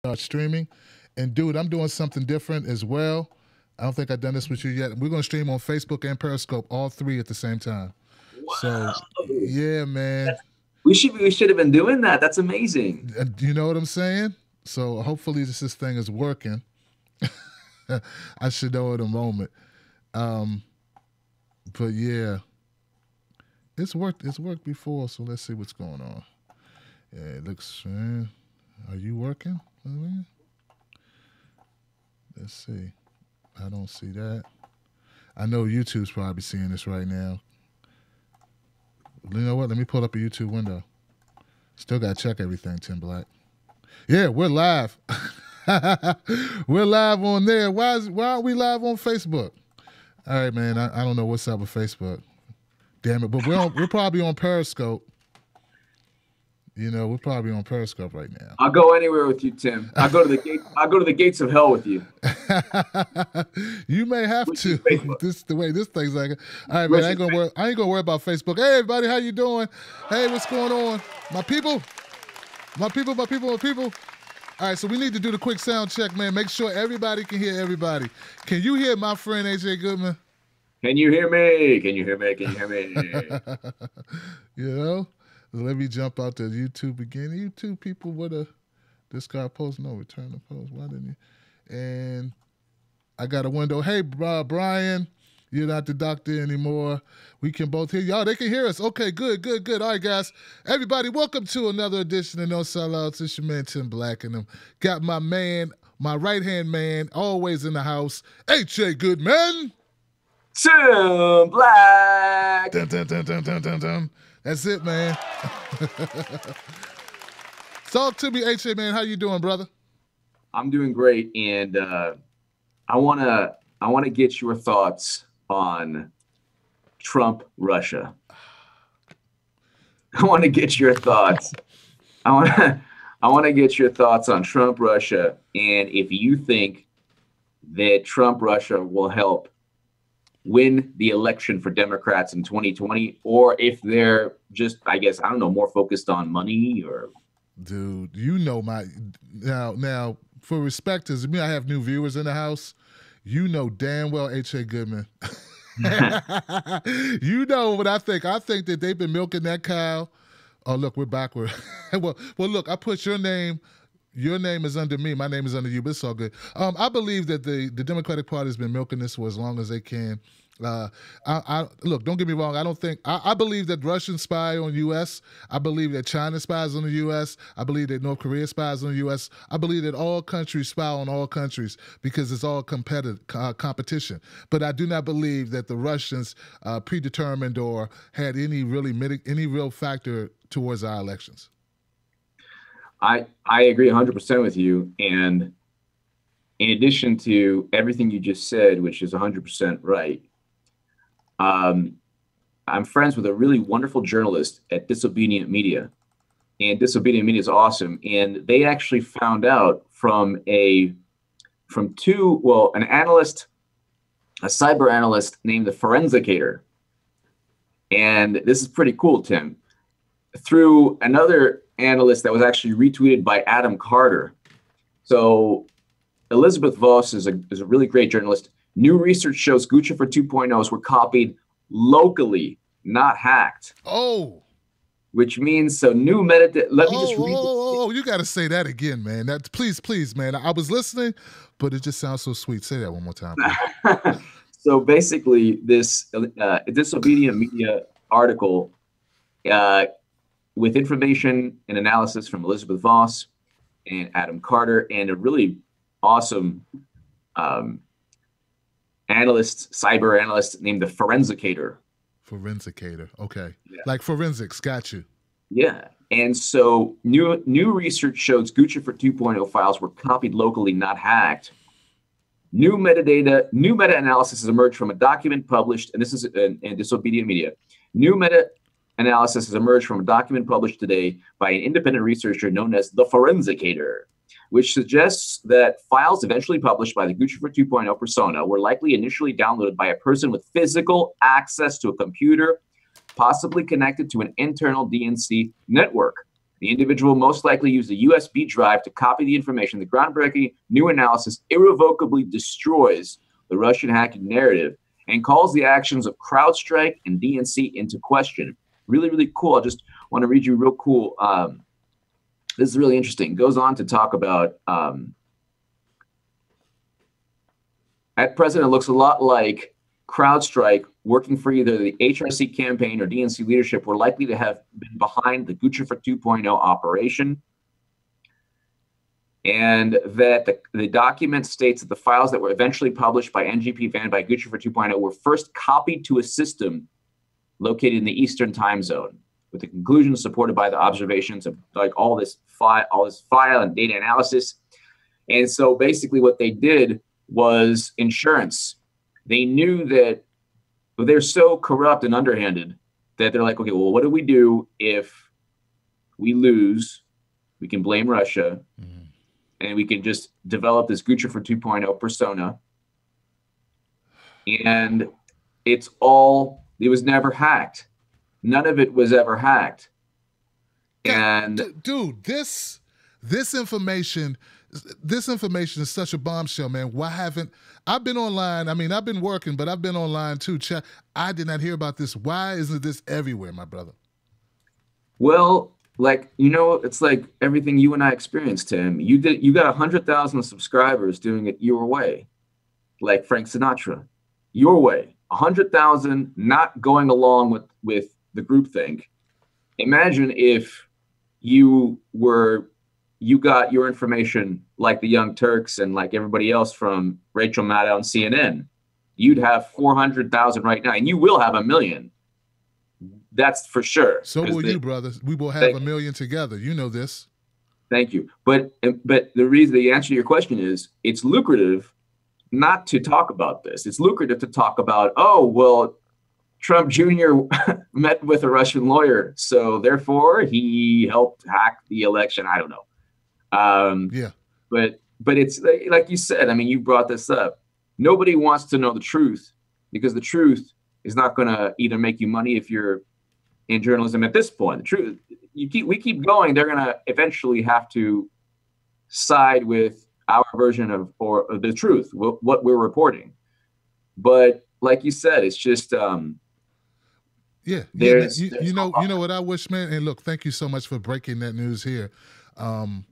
start streaming. And dude, I'm doing something different as well. I don't think I've done this with you yet. We're going to stream on Facebook and Periscope, all three at the same time. So, Wow. yeah, man. We should have been doing that. That's amazing. You know what I'm saying? So hopefully this thing is working. I should know in a moment. Um, but yeah, it's worked. It's worked before. So let's see what's going on. Yeah, it looks. Are you working? Let's see. I don't see that. I know YouTube's probably seeing this right now. You know what? Let me pull up a YouTube window. Still got to check everything, Tim Black. Yeah, we're live. We're live on there. Why aren't we live on Facebook? All right, man. I don't know what's up with Facebook. Damn it. But we're probably on Periscope. You know, we're probably on Periscope right now. I'll go anywhere with you, Tim. I'll go to the gate. I'll go to the gates of hell with you. You may have to. This the way this thing's like. All right, man. I ain't gonna worry about Facebook. Hey, everybody, how you doing? Hey, what's going on, my people? My people. All right, so we need to do the quick sound check, man. Make sure everybody can hear everybody. Can you hear my friend AJ Goodman? Can you hear me? Can you hear me? Can you hear me? You know. Let me jump out to YouTube again. YouTube people, this guy post? No, return the post. Why didn't you? And I got a window. Hey, Brian, you're not the doctor anymore. We can both hear y'all. They can hear us. Okay, good. All right, guys. Everybody, welcome to another edition of No Sellouts. It's your man, Tim Black, and got my man, my right-hand man, always in the house, H.A. Goodman. Tim Black. Dun, dun, dun, dun, dun, dun, dun. That's it, man. Talk to me, H.A. man. How you doing, brother? I'm doing great, and I wanna get your thoughts on Trump Russia. I want to get your thoughts. I want to get your thoughts on Trump Russia, and if you think that Trump Russia will help win the election for Democrats in 2020, or if they're just, I guess, I don't know, more focused on money or. Dude, you know now for respecters, I mean, I have new viewers in the house. You know damn well H.A. Goodman. You know what I think. I think that they've been milking that cow. Oh, look, we're backward. well, look, I put your name. Your name is under me. My name is under you, but it's all good. I believe that the Democratic Party has been milking this for as long as they can. Look, don't get me wrong. I believe that Russians spy on U.S. I believe that China spies on the U.S. I believe that North Korea spies on the U.S. I believe that all countries spy on all countries because it's all competition. But I do not believe that the Russians predetermined or had any real factor towards our elections. I agree 100% with you. And in addition to everything you just said, which is 100% right, I'm friends with a really wonderful journalist at Disobedient Media. And Disobedient Media is awesome. And they actually found out an analyst, a cyber analyst named the Forensicator. And this is pretty cool, Tim. Through another analyst that was actually retweeted by Adam Carter. So Elizabeth Voss is a really great journalist. New research shows Gucci for 2.0s were copied locally, not hacked. Oh. Which means new metadata. Let me just read. Oh, you got to say that again, man. Please, man. I was listening, but it just sounds so sweet. Say that one more time. So basically, this Disobedient Media article with information and analysis from Elizabeth Voss and Adam Carter and a really awesome cyber analyst named the Forensicator. Forensicator, okay. Yeah. Like forensics, got you. Yeah, and so new research shows Gucci for 2.0 files were copied locally, not hacked. New meta-analysis has emerged from a document published, and this is in Disobedient Media. New meta-analysis has emerged from a document published today by an independent researcher known as the Forensicator, which suggests that files eventually published by the Gucci for 2.0 persona were likely initially downloaded by a person with physical access to a computer, possibly connected to an internal DNC network. The individual most likely used a USB drive to copy the information. The groundbreaking new analysis irrevocably destroys the Russian hacking narrative and calls the actions of CrowdStrike and DNC into question. Really, really cool. I just want to read you real cool. This is really interesting. Goes on to talk about at present, it looks a lot like CrowdStrike working for either the HRC campaign or DNC leadership were likely to have been behind the Guccifer 2.0 operation. And that the document states that the files that were eventually published by NGP Van by Guccifer 2.0 were first copied to a system located in the Eastern time zone, with the conclusions supported by the observations of like all this file and data analysis. And so basically what they did was insurance. They knew that they're so corrupt and underhanded that they're like, okay, well, what do we do if we lose? We can blame Russia, and we can just develop this Guccifer 2.0 persona. And it was never hacked. None of it was ever hacked. And dude, this information is such a bombshell, man. Why haven't I've been online? I mean, I've been working, but I've been online too. I did not hear about this. Why isn't this everywhere, my brother? Well, like, you know, it's like everything you and I experienced, Tim. You got 100,000 subscribers doing it your way, like Frank Sinatra, your way. 100,000 not going along with the groupthink. Imagine if you got your information like the Young Turks and like everybody else from Rachel Maddow on CNN. You'd have 400,000 right now, and you will have 1 million. That's for sure. So will you, brothers. We will have 1 million together. You know this. Thank you. But the answer to your question is it's lucrative not to talk about this. It's lucrative to talk about, oh, well, Trump Jr. met with a Russian lawyer, so therefore he helped hack the election. I don't know. Yeah. But it's like you said, I mean, you brought this up. Nobody wants to know the truth because the truth is not going to either make you money if you're in journalism at this point. The truth, we keep going. They're going to eventually have to side with our version of the truth, what we're reporting. But like you said, it's just you know what I wish, man. And look, thank you so much for breaking that news here, and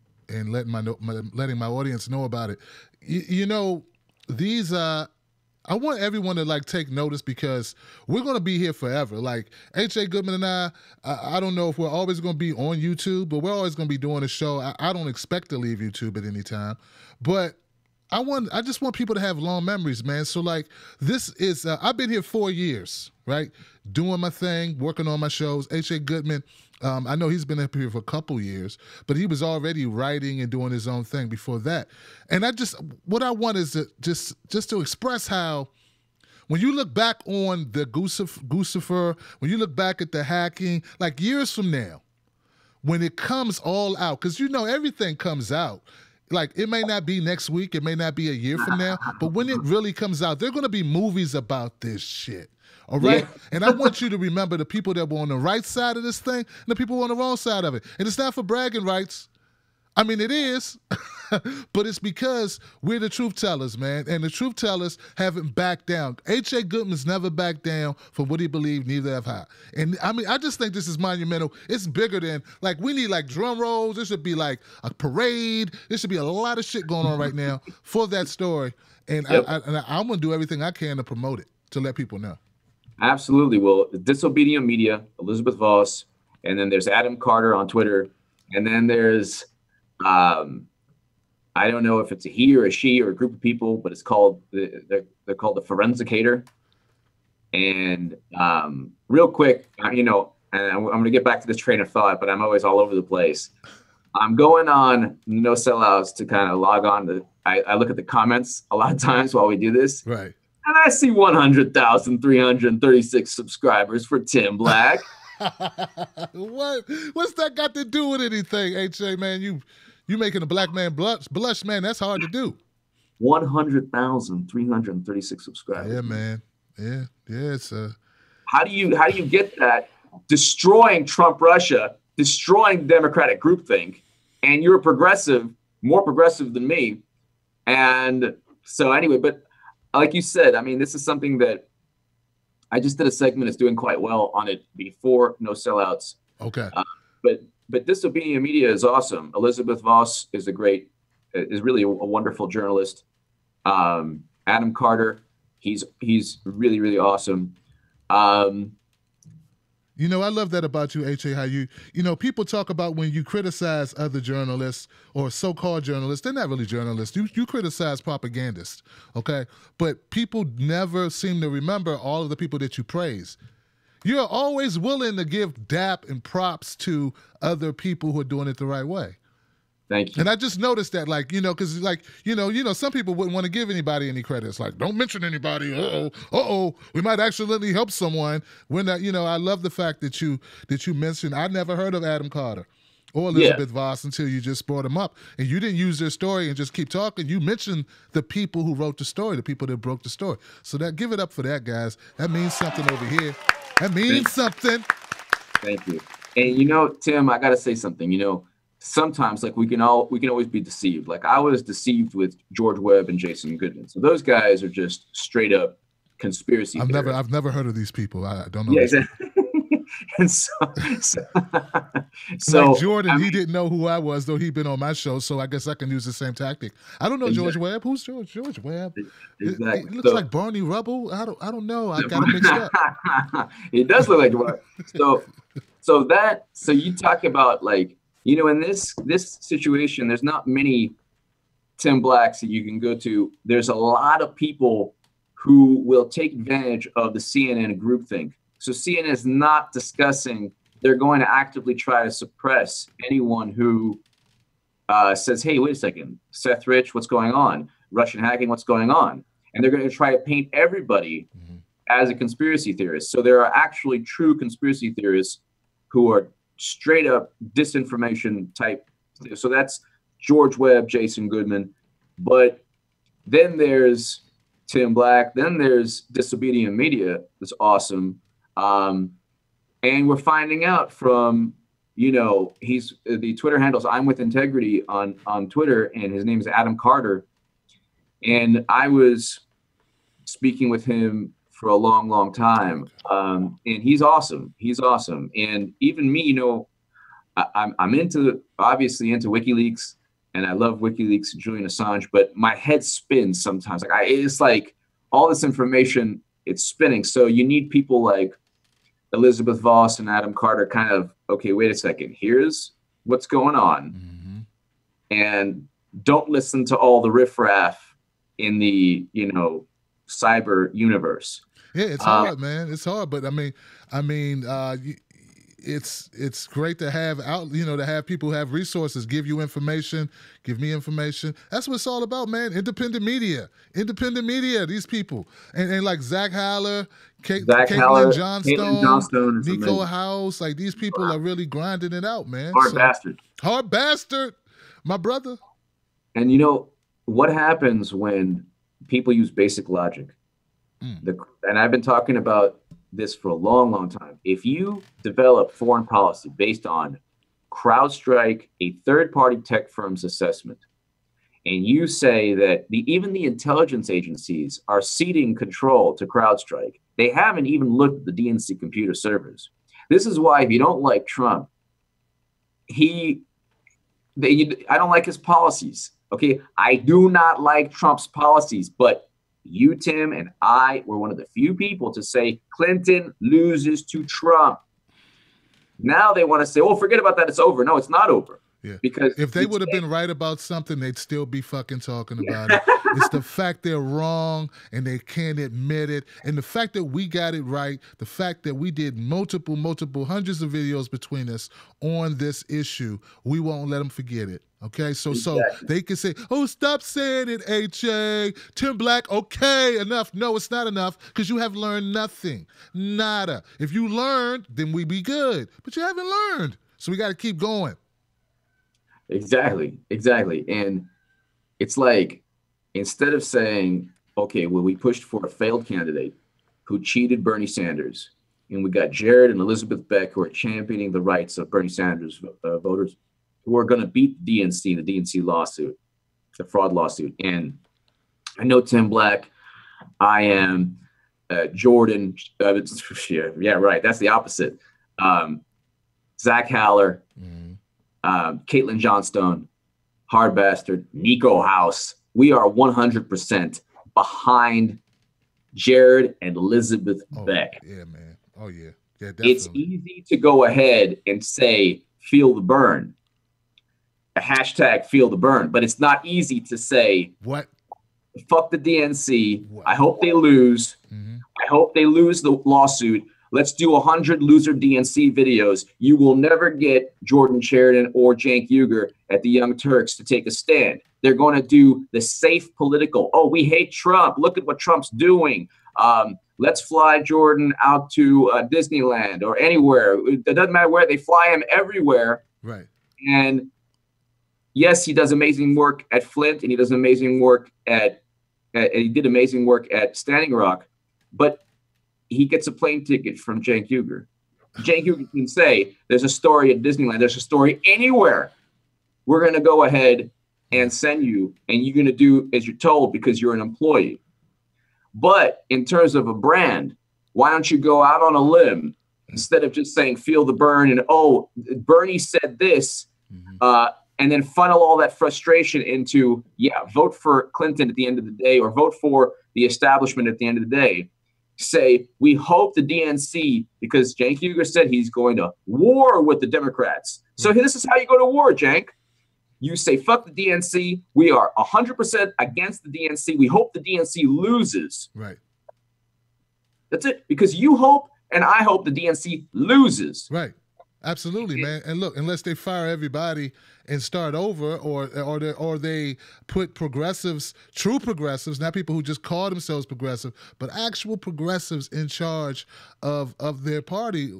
letting my audience know about it. You know, these I want everyone to like take notice because we're going to be here forever. Like H.A. Goodman and I don't know if we're always going to be on YouTube, but we're always going to be doing a show. I don't expect to leave YouTube at any time, but I just want people to have long memories, man. So like this is, I've been here 4 years, right? Doing my thing, working on my shows. H.A. Goodman, I know he's been up here for a couple years, but he was already writing and doing his own thing before that. And what I want is to just to express how, when you look back on the Guccifer, when you look back at the hacking, like years from now, when it comes all out, because you know everything comes out. Like, it may not be next week, it may not be a year from now, but when it really comes out, there are going to be movies about this shit. All right? Yeah. And I want you to remember the people that were on the right side of this thing and the people on the wrong side of it. And it's not for bragging rights. I mean, it is, but it's because we're the truth tellers, man. And the truth tellers haven't backed down. H.A. Goodman's never backed down from what he believed, neither have I. And I mean, I just think this is monumental. It's bigger than, like, we need like drum rolls. There should be like a parade. There should be a lot of shit going on right now for that story. And yep. I'm going to do everything I can to promote it, to let people know. Absolutely. Well, Disobedient Media, Elizabeth Voss, and then there's Adam Carter on Twitter. And then there's, I don't know if it's a he or a she or a group of people, but it's called, they're called the Forensicator. And real quick, you know, and I'm going to get back to this train of thought, but I'm always all over the place. I'm going on No Sellouts to kind of log on to, I look at the comments a lot of times while we do this. Right. And I see 100,336 subscribers for Tim Black. What's that got to do with anything, H.A., man? You making a black man blush, man. That's hard to do. 100,336 subscribers. Yeah, man. Yeah. It's How do you get that? Destroying Trump Russia destroying Democratic groupthink, and you're progressive, more progressive than me. And so anyway, but like you said, I mean, this is something that I just did a segment that's doing quite well on it before No Sellouts. Okay. But Disobedient Media is awesome. Elizabeth Voss is really a wonderful journalist. Adam Carter, he's really, really awesome. You know, I love that about you, H.A., how you know, people talk about when you criticize other journalists or so-called journalists, they're not really journalists. You criticize propagandists, okay? But people never seem to remember all of the people that you praise. You're always willing to give dap and props to other people who are doing it the right way. Thank you. And I just noticed that, like, you know, because, like, you know, some people wouldn't want to give anybody any credit. It's like, don't mention anybody. We might accidentally help someone. When that, you know, I love the fact that you mentioned. I never heard of Adam Carter or Elizabeth Voss until you just brought them up, and you didn't use their story and just keep talking. You mentioned the people who wrote the story, the people that broke the story. So that, give it up for that, guys. That means something over here. That means something. Thank you. And you know, Tim, I gotta say something. You know, sometimes, like, we can always be deceived. Like, I was deceived with George Webb and Jason Goodman. So those guys are just straight up conspiracy theorists. I've never heard of these people. I don't know. Yeah, exactly. And so like Jordan, he didn't know who I was, though he'd been on my show. So I guess I can use the same tactic. I don't know George Webb. Who's George Webb? Exactly. It looks like Barney Rubble. I don't know. I got him mixed up. It does look like Barney. So you talk about, like, you know, in this situation, there's not many Tim Blacks that you can go to. There's a lot of people who will take advantage of the CNN groupthink. So CNN is not discussing. They're going to actively try to suppress anyone who says, hey, wait a second, Seth Rich, what's going on? Russian hacking, what's going on? And they're going to try to paint everybody as a conspiracy theorist. So there are actually true conspiracy theorists who are straight up disinformation type. So that's George Webb, Jason Goodman. But then there's Tim Black. Then there's Disobedient Media. That's awesome. And we're finding out from, you know, he's the Twitter handles I'm with Integrity on Twitter, and his name is Adam Carter. And I was speaking with him for a long, long time. And he's awesome. He's awesome. And even me, you know, I'm obviously into WikiLeaks, and I love WikiLeaks and Julian Assange, but my head spins sometimes. Like, it's like all this information, it's spinning. So you need people like Elizabeth Voss and Adam Carter kind of, okay, wait a second, here's what's going on. And don't listen to all the riffraff in the, you know, cyber universe. Yeah, it's hard, man. It's hard, but I mean, it's great to have to have people have resources, give you information, give me information. That's what it's all about, man. Independent media, these people. And like Zach Haller, Caitlin Johnstone, Nico House, like these people are really grinding it out, man. Hard bastard, my brother. And you know, what happens when people use basic logic? And I've been talking about this for a long, long time. If you develop foreign policy based on CrowdStrike, a third-party tech firm's assessment, and you say that even the intelligence agencies are ceding control to CrowdStrike, they haven't even looked at the DNC computer servers. This is why, if you don't like Trump, I don't like his policies. Okay, I do not like Trump's policies, but you, Tim, and I were one of the few people to say Clinton loses to Trump. Now they want to say, oh, forget about that, it's over. No, it's not over. Yeah. Because if they would have been right about something, they'd still be fucking talking about it. It's the fact they're wrong and they can't admit it. And the fact that we got it right, the fact that we did multiple, hundreds of videos between us on this issue, we won't let them forget it. Okay, so they can say, oh, stop saying it, H.A. Tim Black, okay, enough. No, it's not enough, because you have learned nothing. Nada. If you learned, then we be good. But you haven't learned. So we got to keep going. Exactly. And it's like, instead of saying, okay, well, we pushed for a failed candidate who cheated Bernie Sanders, and we got Jared and Elizabeth Beck who are championing the rights of Bernie Sanders voters who are going to beat the DNC lawsuit, the fraud lawsuit. And I know Tim Black. I am Jordan. Yeah, right. That's the opposite. Zach Haller, Caitlin Johnstone, Hard Bastard, Nico House. We are 100% behind Jared and Elizabeth Beck. Yeah, man. Oh, yeah. Yeah, definitely. It's easy to go ahead and say, feel the burn. A hashtag feel the burn. But it's not easy to say, what? Fuck the DNC. What? I hope they lose. I hope they lose the lawsuit. Let's do 100 loser DNC videos. You will never get Jordan Sheridan or Cenk Uygur at the Young Turks to take a stand. They're going to do the safe political. Oh, we hate Trump. Look at what Trump's doing. Let's fly Jordan out to Disneyland or anywhere. It doesn't matter where. They fly him everywhere. Right. And yes, he does amazing work at Flint, and he does amazing work he did amazing work at Standing Rock, but he gets a plane ticket from Cenk Uygur. Cenk Uygur can say, there's a story at Disneyland, there's a story anywhere. We're going to go ahead and send you, and you're going to do as you're told because you're an employee. But in terms of a brand, why don't you go out on a limb instead of just saying, feel the burn and, oh, Bernie said this, and then funnel all that frustration into, vote for Clinton at the end of the day or vote for the establishment at the end of the day. Say, we hope the DNC, because Cenk Uygur said he's going to war with the Democrats. So this is how you go to war, Cenk. You say, fuck the DNC. We are 100% against the DNC. We hope the DNC loses. Right. That's it. Because you hope and I hope the DNC loses. Right. Absolutely, man. And look, unless they fire everybody and start over, or they put progressives, true progressives, not people who just call themselves progressive, but actual progressives in charge of their party,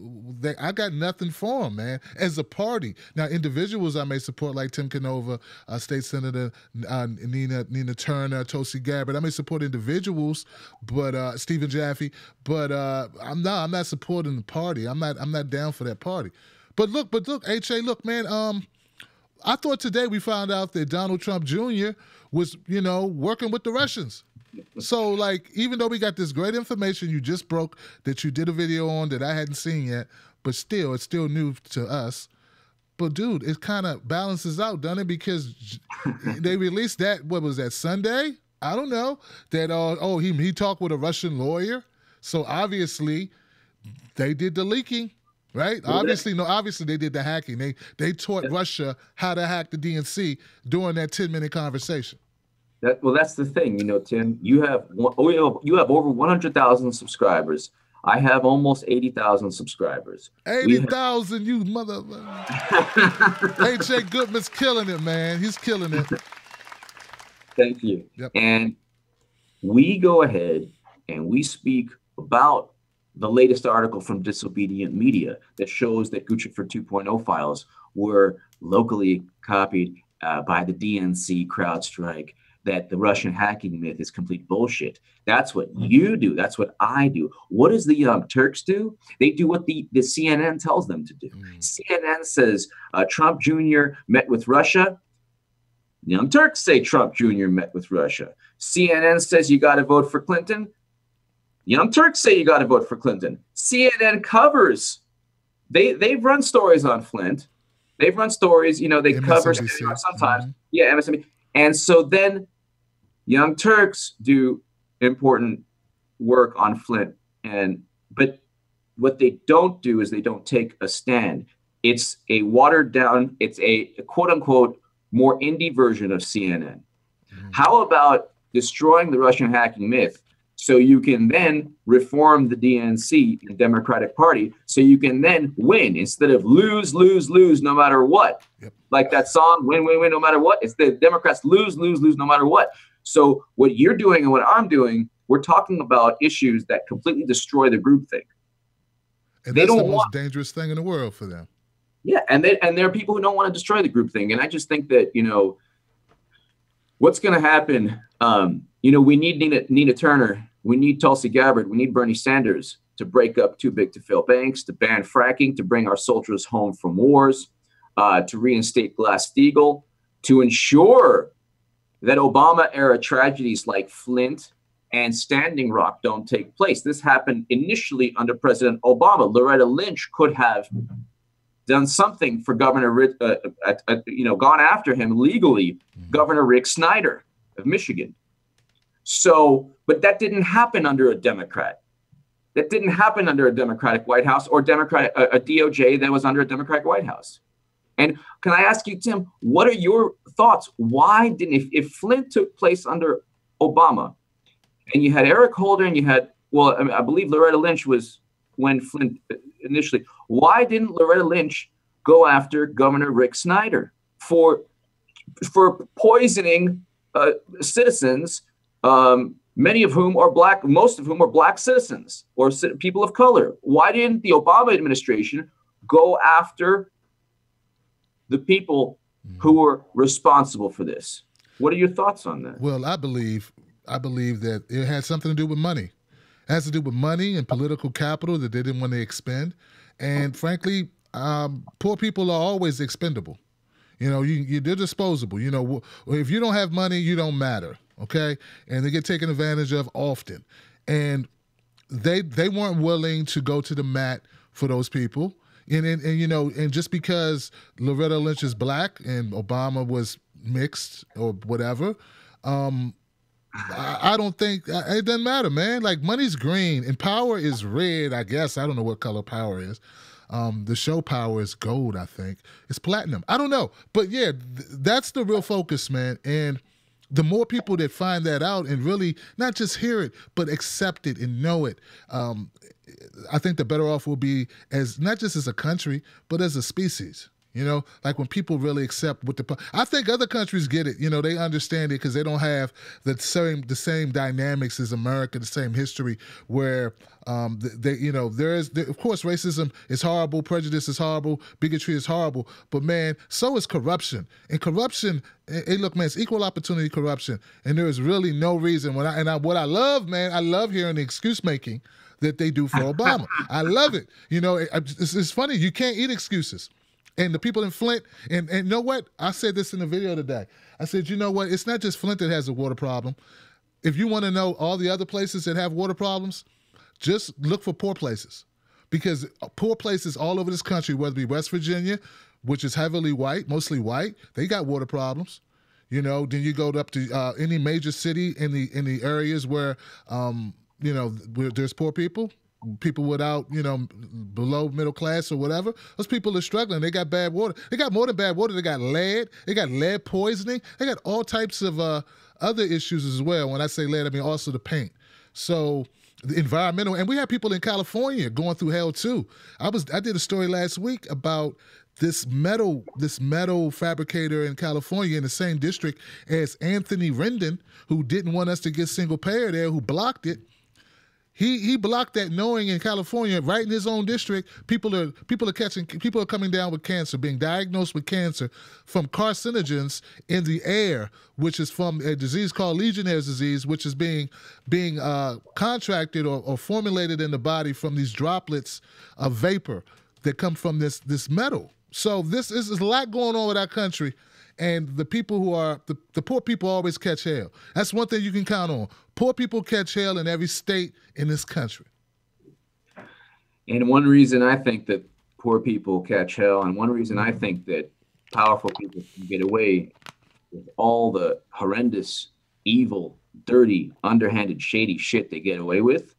I got nothing for them, man. As a party, now individuals I may support, like Tim Canova, State Senator Nina Turner, Tulsi Gabbard. I may support individuals, but Stephen Jaffe, but I'm not supporting the party. I'm not down for that party. But look, HA, look, man, I thought today we found out that Donald Trump Jr. was, working with the Russians. So, like, even though we got this great information you just broke that you did a video on that I hadn't seen yet, but still, it's still new to us. But, dude, it kind of balances out, doesn't it? Because they released that, what was that, Sunday? I don't know. That, he talked with a Russian lawyer. So, obviously, they did the leaking. Right? Obviously they did the hacking. They taught Russia how to hack the DNC during that 10-minute conversation. That's the thing, Tim. You have over 100,000 subscribers. I have almost 80,000 subscribers. 80,000, you mother. H.A. Goodman's killing it, man. He's killing it. Thank you. Yep. And we go ahead and we speak about the latest article from Disobedient Media that shows that Guccifer 2.0 files were locally copied by the DNC CrowdStrike, that the Russian hacking myth is complete bullshit. That's what you do. That's what I do. What does the Young Turks do? They do what the CNN tells them to do. CNN says Trump Jr. met with Russia. Young Turks say Trump Jr. met with Russia. CNN says you got to vote for Clinton. Young Turks say you got to vote for Clinton. CNN covers. They've run stories on Flint. They've run stories, they cover sometimes. Yeah, MSNBC. And so then Young Turks do important work on Flint. But what they don't do is they don't take a stand. It's a watered down, it's a quote unquote more indie version of CNN. How about destroying the Russian hacking myth? So you can then reform the DNC, the Democratic Party, so you can then win instead of lose no matter what. Yep. Like that song, win, no matter what. It's the Democrats lose no matter what. So what you're doing and what I'm doing, we're talking about issues that completely destroy the groupthink. And that's the most dangerous thing in the world for them. Yeah, and there are people who don't want to destroy the groupthink. And I just think that, what's going to happen, we need Nina Turner. We need Tulsi Gabbard. We need Bernie Sanders. to break up too big to fail banks, to ban fracking, to bring our soldiers home from wars, to reinstate Glass-Steagall, to ensure that Obama-era tragedies like Flint and Standing Rock don't take place. This happened initially under President Obama. Loretta Lynch could have done something for Governor, gone after him legally, Governor Rick Snyder of Michigan. So, but that didn't happen under a Democrat. That didn't happen under a Democratic White House or a DOJ that was under a Democratic White House. And can I ask you, Tim, what are your thoughts? Why didn't, if Flint took place under Obama, and you had Eric Holder and you had, I believe Loretta Lynch was when Flint initially, why didn't Loretta Lynch go after Governor Rick Snyder for poisoning citizens, many of whom are black, most of whom are black citizens or people of color? Why didn't the Obama administration go after the people who were responsible for this? What are your thoughts on that? Well, I believe that it had something to do with money. It has to do with money and political capital that they didn't want to expend. And frankly, poor people are always expendable. They're disposable. If you don't have money, you don't matter. Okay, and they get taken advantage of often, and they weren't willing to go to the mat for those people, and just because Loretta Lynch is black and Obama was mixed or whatever, I don't think it doesn't matter, man. Like, money's green and power is red. I guess I don't know what color power is. The show power is gold. I think it's platinum. I don't know, but yeah, that's the real focus, man. And the more people that find that out and really not just hear it, but accept it and know it, I think the better off we'll be as not just as a country, but as a species. Like when people really accept I think other countries get it. They understand it because they don't have the same dynamics as America, the same history where there is, of course, racism is horrible, prejudice is horrible, bigotry is horrible, but man, so is corruption. And corruption, hey, look, man, it's equal opportunity corruption, and there is really no reason. What I love, man, I love hearing the excuse making that they do for Obama. I love it. It's funny. You can't eat excuses. And the people in Flint, and you know what? I said this in the video today. I said, you know what? It's not just Flint that has a water problem. If you want to know all the other places that have water problems, just look for poor places. Because poor places all over this country, whether it be West Virginia, which is heavily white, mostly white, they got water problems. Then you go up to any major city in the areas where, where there's poor people without, below middle class or whatever, those people are struggling. They got bad water. They got more than bad water. They got lead. They got lead poisoning. They got all types of other issues as well. When I say lead, I mean also the paint. So the environmental, and we have people in California going through hell too. I did a story last week about this metal fabricator in California in the same district as Anthony Rendon, who didn't want us to get single payer there, who blocked it. He blocked that, knowing in California, right in his own district, people are coming down with cancer, being diagnosed with cancer from carcinogens in the air, which is from a disease called Legionnaire's disease, which is being contracted or formulated in the body from these droplets of vapor that come from this metal. So there's a lot going on with our country. And the people who are, the poor people always catch hell. That's one thing you can count on. Poor people catch hell in every state in this country. And one reason I think that poor people catch hell, and one reason I think that powerful people can get away with all the horrendous, evil, dirty, underhanded, shady shit they get away with.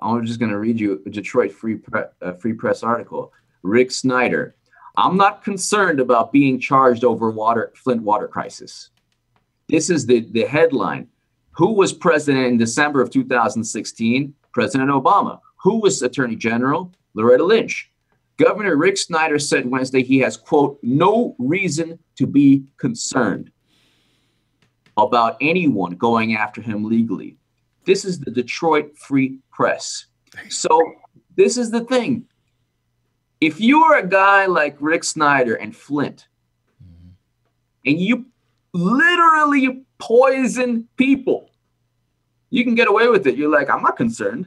I'm just going to read you a Detroit Free Press article. Rick Snyder: I'm not concerned about being charged over Flint water crisis. This is the headline. Who was president in December of 2016? President Obama. Who was Attorney General? Loretta Lynch. Governor Rick Snyder said Wednesday he has, quote, no reason to be concerned about anyone going after him legally. This is the Detroit Free Press. So this is the thing. If you're a guy like Rick Snyder and Flint, and you literally poison people, you can get away with it. You're like, I'm not concerned.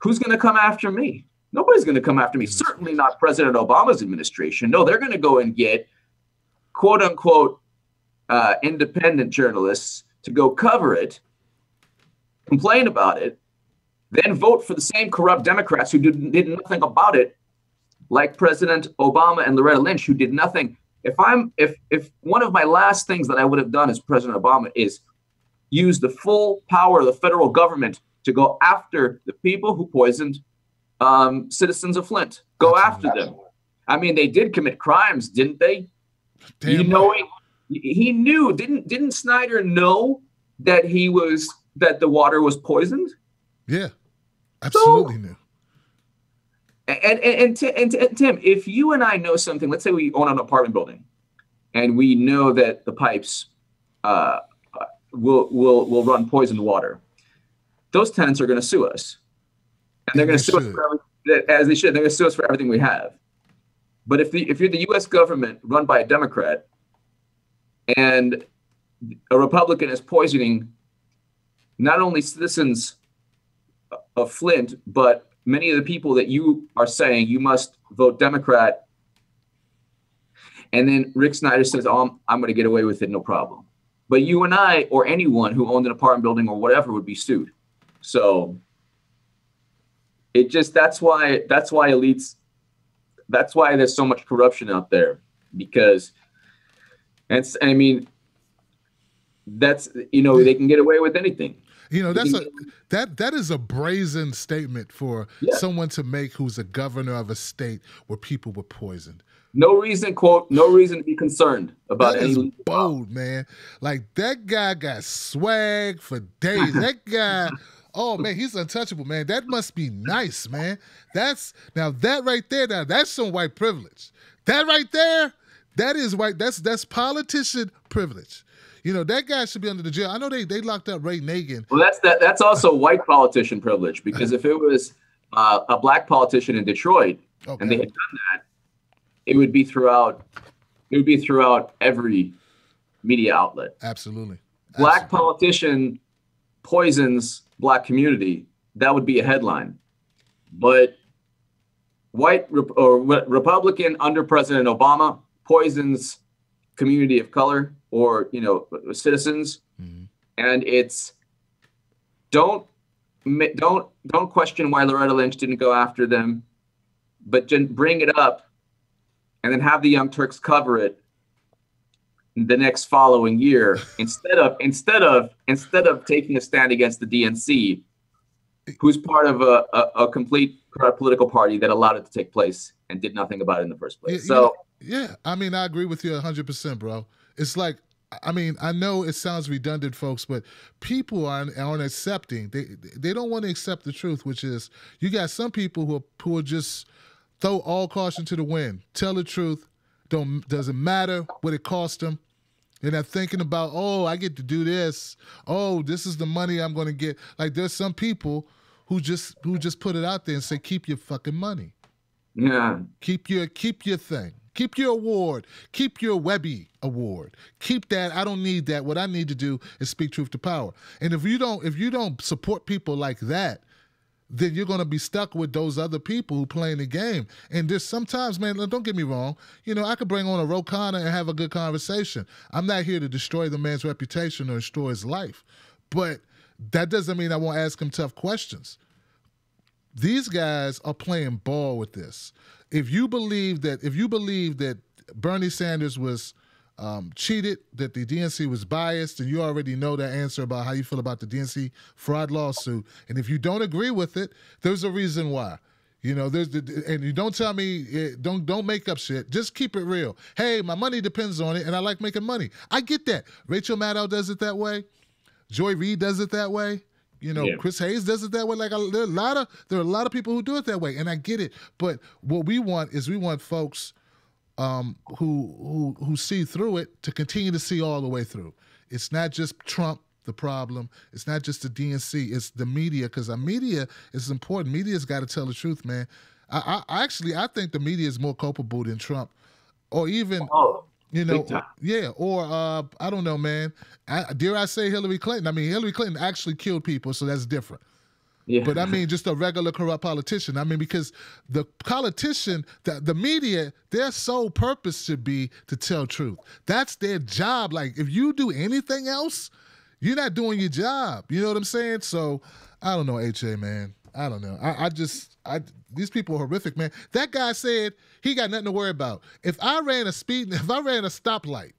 who's going to come after me? Nobody's going to come after me. Certainly not President Obama's administration. No, they're going to go and get quote unquote independent journalists to go cover it, complain about it, then vote for the same corrupt Democrats who did nothing about it, like President Obama and Loretta Lynch, who did nothing. If one of my last things that I would have done as President Obama is use the full power of the federal government to go after the people who poisoned citizens of Flint. Go after them. I mean, they did commit crimes, didn't they? Damn you know, he knew. Didn't Snyder know that the water was poisoned? Yeah, absolutely knew. And Tim, if you and I know something, let's say we own an apartment building, and we know that the pipes will run poisoned water, those tenants are going to sue us, and they're going to sue us as they should. They're going to sue us for everything we have. But if you're the U.S. government run by a Democrat, and a Republican is poisoning not only citizens of Flint, but many of the people that you are saying you must vote Democrat, and then Rick Snyder says, "Oh, I'm going to get away with it, no problem." But you and I, or anyone who owned an apartment building or whatever, would be sued. So that's why elites, that's why there's so much corruption out there, because they can get away with anything. You know, that is a brazen statement for someone to make who's a governor of a state where people were poisoned. No reason, quote, no reason to be concerned about that any. Is bold, man. Like, that guy got swag for days. That guy, oh man, he's untouchable, man. That must be nice, man. That right there, that's some white privilege. That right there, that is white. That's politician privilege. You know, that guy should be under the jail. I know they locked up Ray Nagin. Well, that's also white politician privilege, because if it was a black politician in Detroit and they had done that, it would be throughout every media outlet. Absolutely. Black politician poisons black community. That would be a headline. But Republican under President Obama poisons community of color or citizens, and it's don't question why Loretta Lynch didn't go after them, but bring it up, and then have the Young Turks cover it the next following year instead of taking a stand against the DNC, who's part of a complete political party that allowed it to take place and did nothing about it in the first place. Yeah, I mean, I agree with you 100%, bro. It's like, I mean, I know it sounds redundant, folks, but people aren't accepting. They don't want to accept the truth, which is you got some people who are just throw all caution to the wind, tell the truth. Doesn't matter what it cost them. They're not thinking about, oh, I get to do this. Oh, this is the money I'm going to get. Like, there's some people who just put it out there and say, keep your fucking money. Yeah. Keep your thing. Keep your award. Keep your Webby award. Keep that. I don't need that. What I need to do is speak truth to power. And if you don't support people like that, then you're going to be stuck with those other people who playing the game. And there's sometimes, man, don't get me wrong, I could bring on a Ro Khanna and have a good conversation. I'm not here to destroy the man's reputation or destroy his life. But that doesn't mean I won't ask him tough questions. These guys are playing ball with this. If you believe that Bernie Sanders was cheated, that the DNC was biased, and you already know that answer about how you feel about the DNC fraud lawsuit. And if you don't agree with it, there's a reason why. And you don't tell me, don't make up shit. Just keep it real. Hey, my money depends on it, and I like making money. I get that. Rachel Maddow does it that way. Joy Reid does it that way. Chris Hayes does it that way. Like, there are a lot of people who do it that way, and I get it. But what we want folks who see through it to continue to see all the way through. It's not just Trump the problem. It's not just the DNC. It's the media, because the media is important. Media's got to tell the truth, man. I think the media is more culpable than Trump, or even. Or I don't know, man. Dare I say Hillary Clinton? I mean, Hillary Clinton actually killed people, so that's different. Yeah. But I mean, just a regular corrupt politician. I mean, because the politician, the media, their sole purpose should be to tell truth. That's their job. Like, if you do anything else, you're not doing your job. You know what I'm saying? So, I don't know, HA, man. I don't know. These people are horrific, man. That guy said he got nothing to worry about. If I ran a stoplight,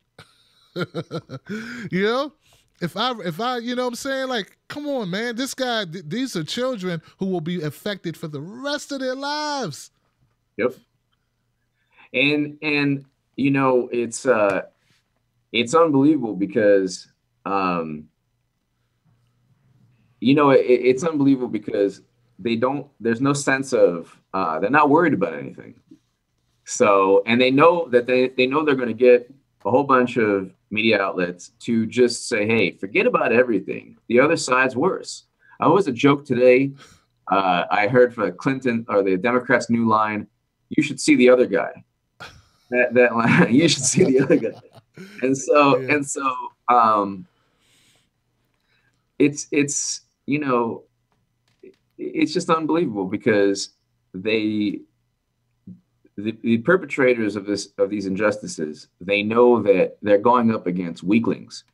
you know? If I, you know what I'm saying? Like, come on, man. This guy, these are children who will be affected for the rest of their lives. Yep. And you know, it's unbelievable because you know, it's unbelievable because there's no sense of they're not worried about anything. So, and they know that they know they're going to get a whole bunch of media outlets to just say, hey, forget about everything. The other side's worse. I was a joke today. I heard from Clinton or the Democrats' new line, you should see the other guy. That line, you should see the other guy. And so, it's, you know, it's just unbelievable because the perpetrators of these injustices, they know that they're going up against weaklings,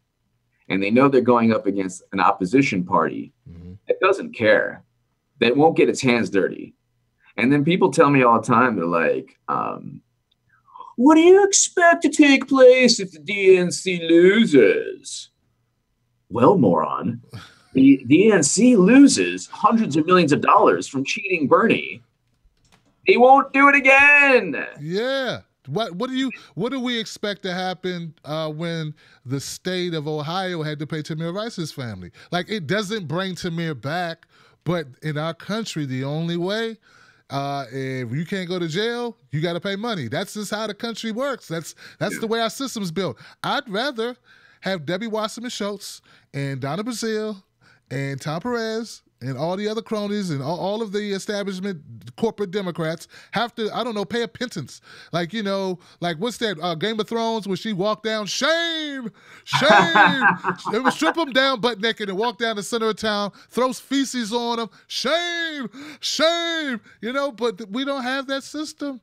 and they know they're going up against an opposition party that doesn't care, that won't get its hands dirty. And then people tell me all the time, they're like, what do you expect to take place if the DNC loses? Well, moron, the DNC loses hundreds of millions of dollars from cheating Bernie. He won't do it again. Yeah. What do we expect to happen when the state of Ohio had to pay Tamir Rice's family? Like, it doesn't bring Tamir back, but in our country, the only way, if you can't go to jail, you got to pay money. That's just how the country works. That's the way our system's built. I'd rather have Debbie Wasserman Schultz and Donna Brazile and Tom Perez and all the other cronies and all of the establishment corporate Democrats have to, I don't know, pay a pittance. Like, you know, like what's that, Game of Thrones, where she walked down, shame, it would strip them down butt naked and walk down the center of town, throws feces on them, shame, you know, but we don't have that system.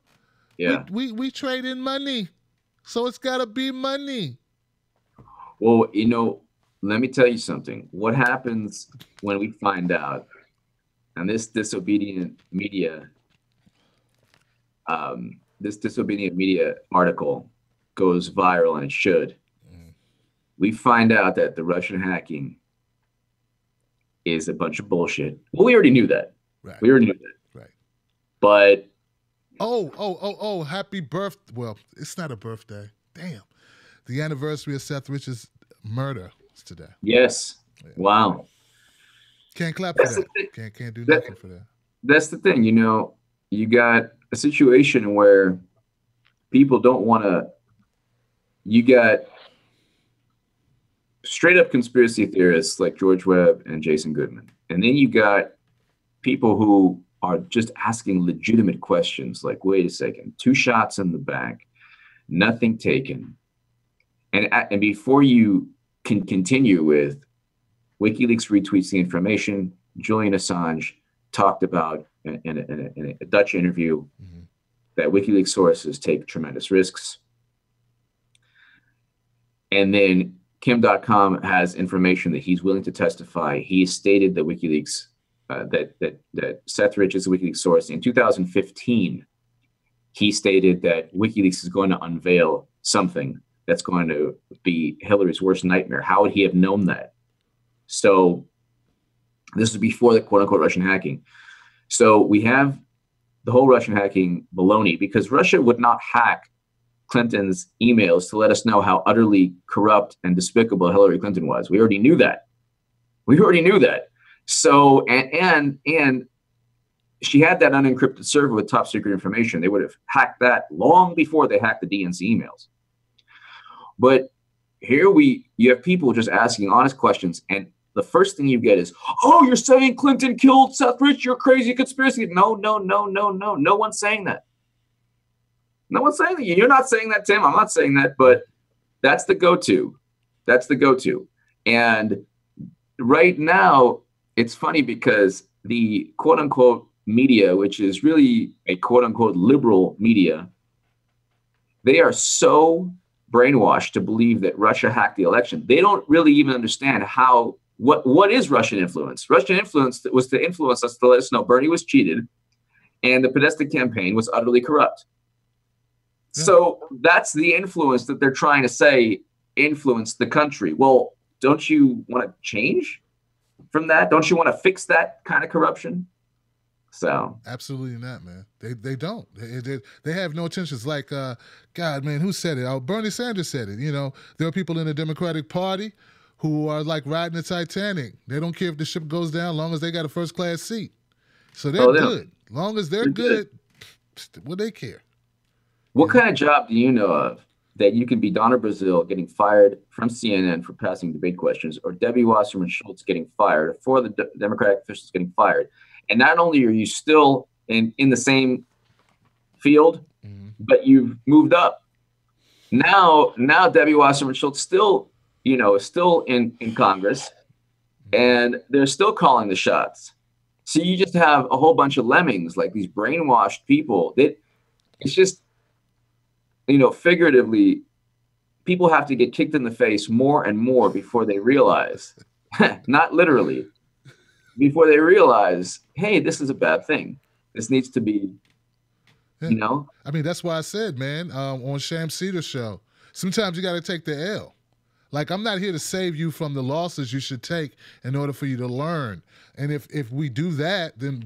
Yeah. We trade in money, so it's got to be money. Well, you know, let me tell you something. What happens when we find out, and this disobedient media article goes viral, and it should. We find out that the Russian hacking is a bunch of bullshit. Well, we already knew that. Right. We already knew that. Right. But happy birthday. Well, it's not a birthday. Damn. The anniversary of Seth Rich's murder is today. Yes. Yeah. Wow. Can't clap for that. Can't do nothing for that. That's the thing. You know, you got a situation where people don't want to. You got straight up conspiracy theorists like George Webb and Jason Goodman, and then you got people who are just asking legitimate questions like, wait a second, 2 shots in the back, nothing taken. And before you can continue with WikiLeaks retweets the information, Julian Assange talked about in a Dutch interview that WikiLeaks sources take tremendous risks. And then Kim.com has information that he's willing to testify. He stated that WikiLeaks, that Seth Rich is a WikiLeaks source. In 2015, he stated that WikiLeaks is going to unveil something that's going to be Hillary's worst nightmare. How would he have known that? So this is before the quote unquote Russian hacking. So we have the whole Russian hacking baloney, because Russia would not hack Clinton's emails to let us know how utterly corrupt and despicable Hillary Clinton was. We already knew that. So, and she had that unencrypted server with top secret information. They would have hacked that long before they hacked the DNC emails. But here you have people just asking honest questions, and the first thing you get is, oh, you're saying Clinton killed Seth Rich, you're crazy conspiracy. No. No one's saying that. No one's saying that. You're not saying that, Tim. I'm not saying that, but that's the go-to. And right now, it's funny because the quote unquote media, which is really a quote unquote liberal media, they are so brainwashed to believe that Russia hacked the election. They don't really even understand what is Russian influence. Russian influence was to influence us, to let us know Bernie was cheated and the Podesta campaign was utterly corrupt. Yeah. So that's the influence that they're trying to say influenced the country. Well, don't you want to change from that? Don't you want to fix that kind of corruption? So absolutely not, man. They don't. They have no intentions. Like, God, man, who said it? Oh, Bernie Sanders said it. You know, there are people in the Democratic Party who are like riding the Titanic. They don't care if the ship goes down, as long as they got a first class seat. So they're good. As long as they're good, what they care. What kind of job do you know of that you can be Donna Brazile getting fired from CNN for passing debate questions, or Debbie Wasserman Schultz getting fired, or four of the Democratic officials getting fired? And not only are you still in the same field, but you've moved up. Now Debbie Wasserman Schultz still, is still in Congress, and they're still calling the shots. So you just have a whole bunch of lemmings, like these brainwashed people. It's just, figuratively, people have to get kicked in the face more and more before they realize, not literally, before they realize, hey, this is a bad thing. This needs to be, I mean, that's why I said, man, on Sham Cedar's show, sometimes you got to take the L. Like, I'm not here to save you from the losses you should take in order for you to learn. And if we do that, then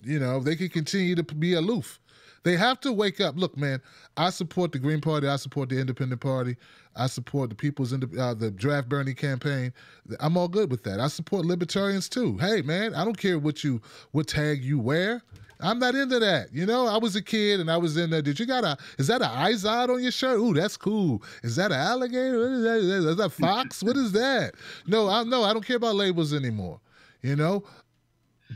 they can continue to be aloof. They have to wake up. Look, man, I support the Green Party. I support the Independent Party. I support the People's the Draft Bernie campaign. I'm all good with that. I support libertarians too. Hey, man, I don't care what tag you wear. I'm not into that. I was a kid and I was in there. Is that an Izod on your shirt? Ooh, that's cool. Is that an alligator? What is that? Is that fox? What is that? No, I don't care about labels anymore.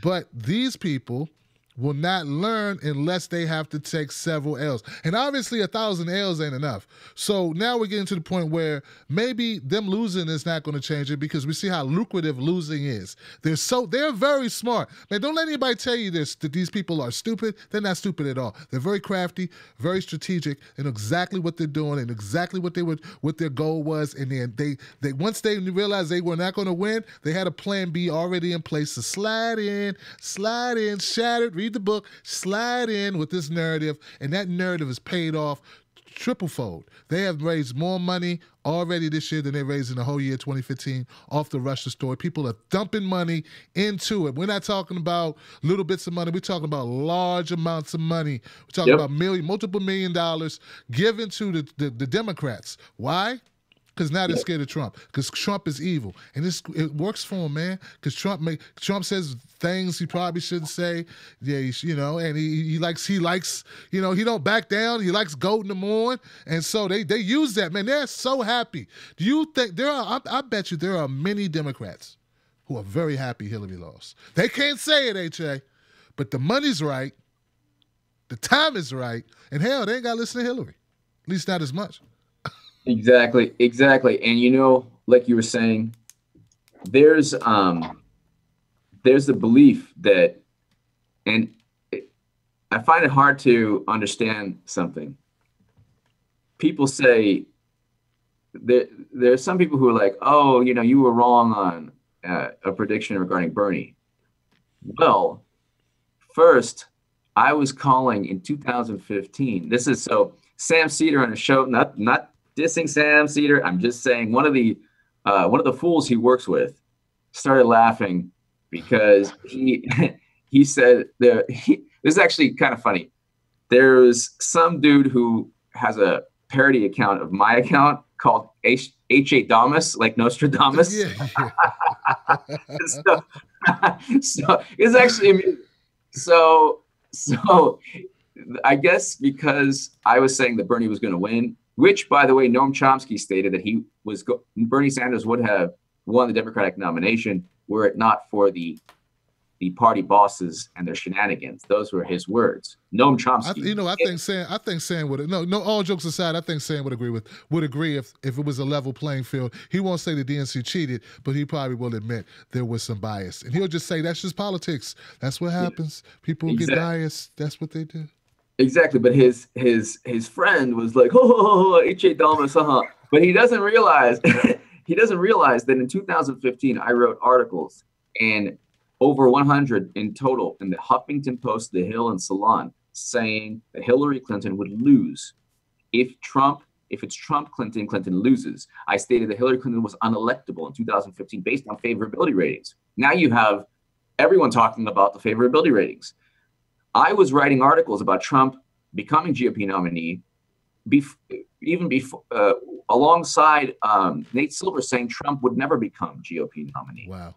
But these people will not learn unless they have to take several L's. And obviously 1,000 L's ain't enough. So now we're getting to the point where maybe them losing is not going to change it, because we see how lucrative losing is. They're very smart. Man, don't let anybody tell you that these people are stupid. They're not stupid at all. They're very crafty, very strategic, and exactly what they're doing and exactly what their goal was. And then they once they realized they were not going to win, they had a plan B already in place to slide in, shattered, read the book, slide in with this narrative, and that narrative is paid off triple-fold. They have raised more money already this year than they raised in the whole year 2015 off the Russia story. People are dumping money into it. We're not talking about little bits of money. We're talking about large amounts of money. We're talking about multiple $1 million given to the Democrats. Why? Because now they're scared of Trump. Because Trump is evil, and it works for him, man. Because Trump says things he probably shouldn't say. Yeah, and he likes. He don't back down. He likes goating them on, and so they use that, man. They're so happy. Do you think I bet you there are many Democrats who are very happy Hillary lost. They can't say it, HA, but the money's right, the time is right, and hell, they ain't got to listen to Hillary. At least not as much. Exactly. And like you were saying, there's the belief that, and I find it hard to understand something. People say there's some people who are like, oh, you were wrong on a prediction regarding Bernie. Well, first, I was calling in 2015. This is so Sam Cedar on a show, not dissing Sam Cedar. I'm just saying one of the fools he works with started laughing because he said this is actually kind of funny. There's some dude who has a parody account of my account called H.A. Damas, like Nostradamus. Yeah. so it's actually amusing. So I guess because I was saying that Bernie was going to win, which, by the way, Noam Chomsky stated that Bernie Sanders would have won the Democratic nomination were it not for the the party bosses and their shenanigans. Those were his words. Noam Chomsky. I think Sam would no. All jokes aside, I think Sam would agree if it was a level playing field. He won't say the DNC cheated, but he probably will admit there was some bias, and he'll just say that's just politics. That's what happens. People get biased. That's what they do. Exactly, but his friend was like, oh, H.A. Thomas, but he doesn't realize that in 2015 I wrote articles and over 100 in total in the Huffington Post, The Hill, and Salon, saying that Hillary Clinton would lose if it's Trump, Clinton loses. I stated that Hillary Clinton was unelectable in 2015 based on favorability ratings. Now you have everyone talking about the favorability ratings. I was writing articles about Trump becoming GOP nominee, alongside Nate Silver saying Trump would never become GOP nominee. Wow.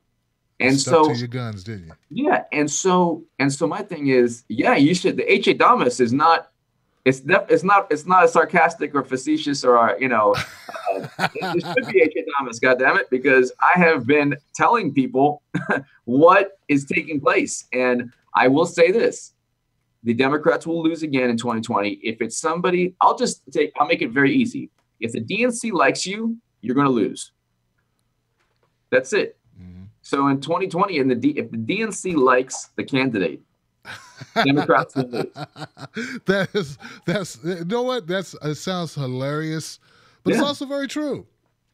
And stuck so to your guns, didn't you? Yeah, and so my thing is, you should. The H.A. Thomas is not. It's not a sarcastic or facetious or it should be H.A. Thomas, goddammit, because I have been telling people what is taking place, and I will say this: the Democrats will lose again in 2020. If it's somebody, I'll make it very easy. If the DNC likes you, you're going to lose. That's it. So in 2020, if the DNC likes the candidate, Democrats will lose. That's you know what? It sounds hilarious, but it's also very true.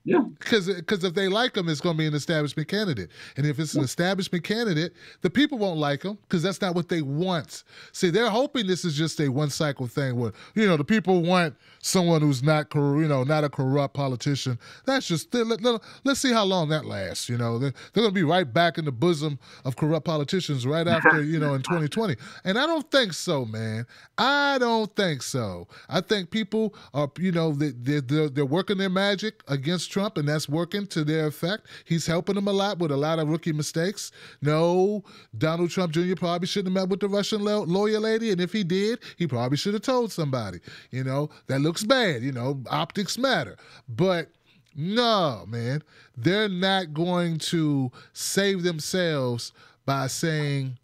Yeah. Because if they like him, it's going to be an establishment candidate. And if it's an establishment candidate, the people won't like him because that's not what they want. See, they're hoping this is just a one-cycle thing where, the people want someone who's not a corrupt politician. That's just, let's see how long that lasts. They're going to be right back in the bosom of corrupt politicians right after, in 2020. And I don't think so, man. I don't think so. I think people are, they're working their magic against Trump, and that's working to their effect. He's helping them a lot with a lot of rookie mistakes. No, Donald Trump Jr. probably shouldn't have met with the Russian lawyer lady, and if he did, he probably should have told somebody. That looks bad. Optics matter. But no, man, they're not going to save themselves by saying,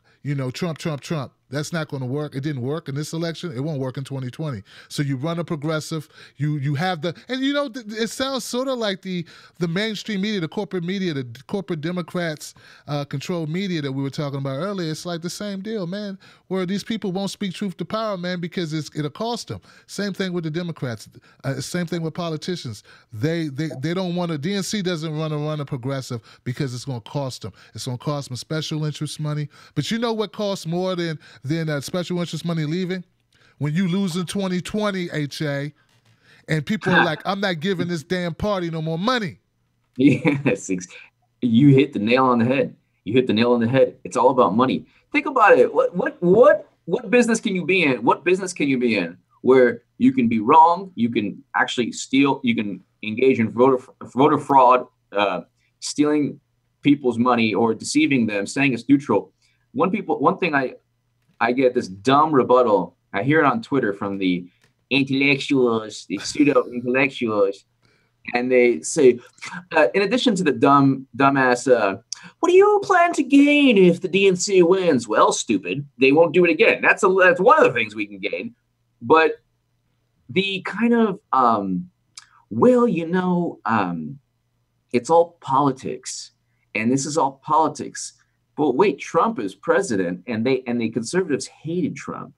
Trump, Trump, Trump. That's not going to work. It didn't work in this election. It won't work in 2020. So you run a progressive. You have it sounds sort of like the mainstream media, the corporate media, the corporate Democrats controlled media that we were talking about earlier. It's like the same deal, man, where these people won't speak truth to power, man, because it'll cost them. Same thing with the Democrats. Same thing with politicians. They don't want to. DNC doesn't run a progressive because it's going to cost them. It's going to cost them special interest money. But you know what costs more than special interest money leaving? When you lose in 2020, HA, and people are like, I'm not giving this damn party no more money. Yes, you hit the nail on the head. It's all about money. Think about it. What business can you be in? What business can you be in where you can be wrong, you can actually steal, you can engage in voter fraud, stealing people's money or deceiving them, saying it's neutral. One thing I get this dumb rebuttal. I hear it on Twitter from the intellectuals, the pseudo-intellectuals, and they say, in addition to the dumbass, what do you plan to gain if the DNC wins? Well, stupid, they won't do it again. That's one of the things we can gain. But the kind of, it's all politics, and this is all politics. But wait, Trump is president, and the conservatives hated Trump.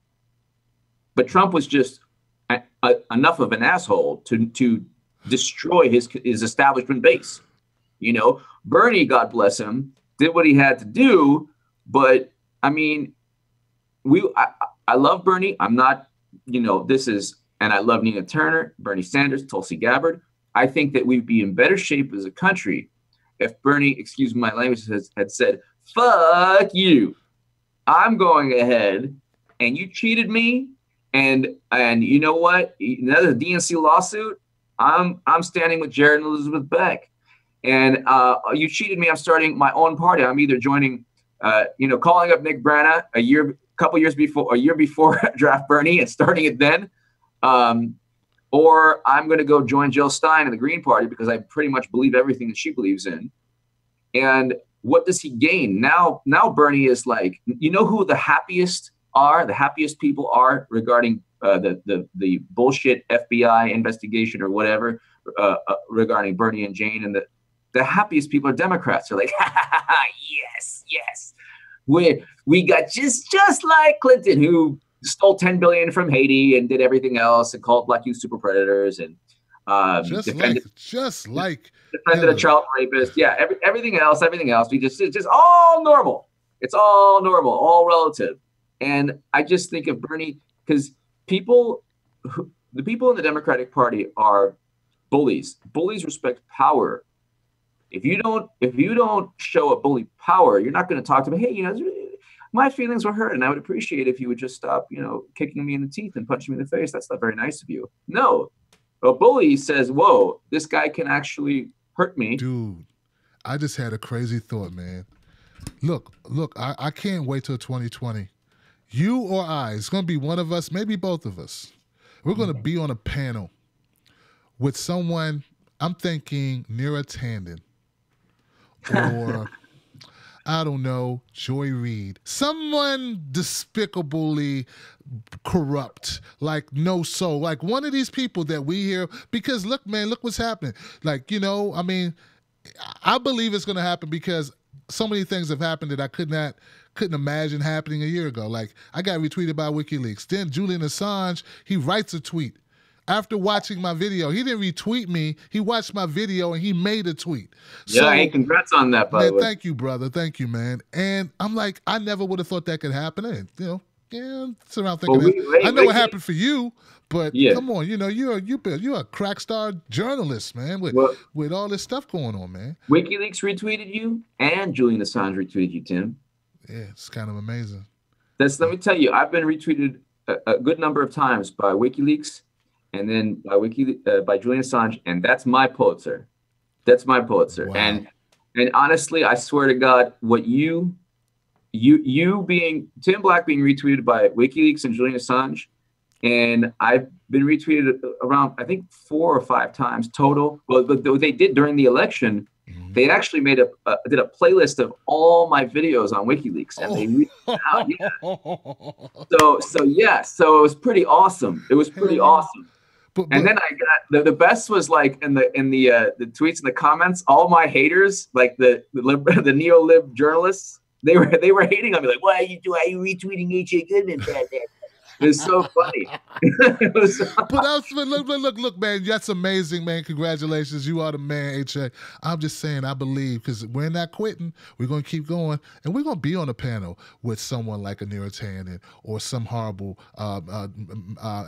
But Trump was just enough of an asshole to destroy his establishment base. Bernie, God bless him, did what he had to do. But I mean, I love Bernie. I'm not, and I love Nina Turner, Bernie Sanders, Tulsi Gabbard. I think that we'd be in better shape as a country if Bernie, excuse my language, had said, fuck you, I'm going ahead, and you cheated me, and you know what? Another DNC lawsuit, I'm standing with Jared and Elizabeth Beck, and you cheated me. I'm starting my own party. I'm either joining, calling up Nick Brana a year before draft Bernie and starting it then, or I'm going to go join Jill Stein in the Green Party because I pretty much believe everything that she believes in. And what does he gain? Now Bernie is like, you know who the happiest people are regarding the bullshit FBI investigation or whatever regarding Bernie and Jane, and the happiest people are Democrats. They're like, yes, we got just like Clinton, who stole $10 billion from Haiti and did everything else and called black youth super predators and defended a child rapist. Yeah, everything else. We it's just all normal. It's all normal, all relative. And I just think of Bernie because the people in the Democratic Party are bullies. Bullies respect power. If you don't show a bully power, you're not going to talk to them. Hey, my feelings were hurt, and I would appreciate if you would just stop, kicking me in the teeth and punching me in the face. That's not very nice of you. No, a bully says, "Whoa, this guy can actually hurt me." Dude, I just had a crazy thought, man. Look, I can't wait till 2020. You or I, it's going to be one of us, maybe both of us. We're going to be on a panel with someone, I'm thinking Neera Tanden, or I don't know, Joy Reid. Someone despicably corrupt, like no soul. Like one of these people that we hear, because look, man, look what's happening. Like, I mean, I believe it's going to happen because so many things have happened that I couldn't imagine happening a year ago. Like, I got retweeted by WikiLeaks. Then Julian Assange, he writes a tweet. After watching my video, he didn't retweet me. He watched my video and he made a tweet. Yeah, hey, congrats on that, by the way. Thank you, brother. Thank you, man. And I'm like, I never would have thought that could happen. And, it's around thinking I know what happened for you, but come on, you're a crack star journalist, man, with all this stuff going on, man. WikiLeaks retweeted you and Julian Assange retweeted you, Tim. Yeah, it's kind of amazing. Let me tell you, I've been retweeted a good number of times by WikiLeaks and then by Julian Assange, and that's my Pulitzer. That's my Pulitzer. Wow. And honestly, I swear to God, what you being Tim Black being retweeted by WikiLeaks and Julian Assange, and I've been retweeted around, I think 4 or 5 times total. Well, what they did during the election, they actually did a playlist of all my videos on WikiLeaks, and they read it out. Yeah. So it was pretty awesome. Awesome. And then I got the best was like in the tweets and the comments, all my haters, like the neo-lib journalists, they were hating on me, like, why are you retweeting H.A. Goodman? It's so funny. But look, man, that's amazing, man. Congratulations. You are the man, H.A. I'm just saying, I believe, because we're not quitting. We're going to keep going, and we're going to be on a panel with someone like a Neera Tanden or some horrible, I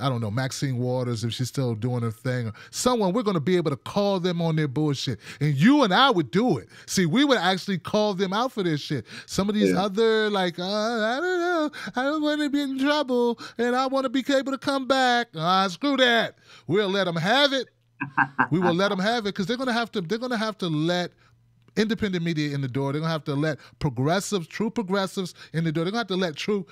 don't know, Maxine Waters, if she's still doing her thing, or someone. We're going to be able to call them on their bullshit, and you and I would do it. See, we would actually call them out for their shit. Some of these other, like, I don't know, I don't want to be in trouble, and I want to be able to come back. Screw that. We'll let them have it. We will let them have it because they're going to have to let independent media in the door. They're going to have to let true progressives in the door. They're going to have to let truth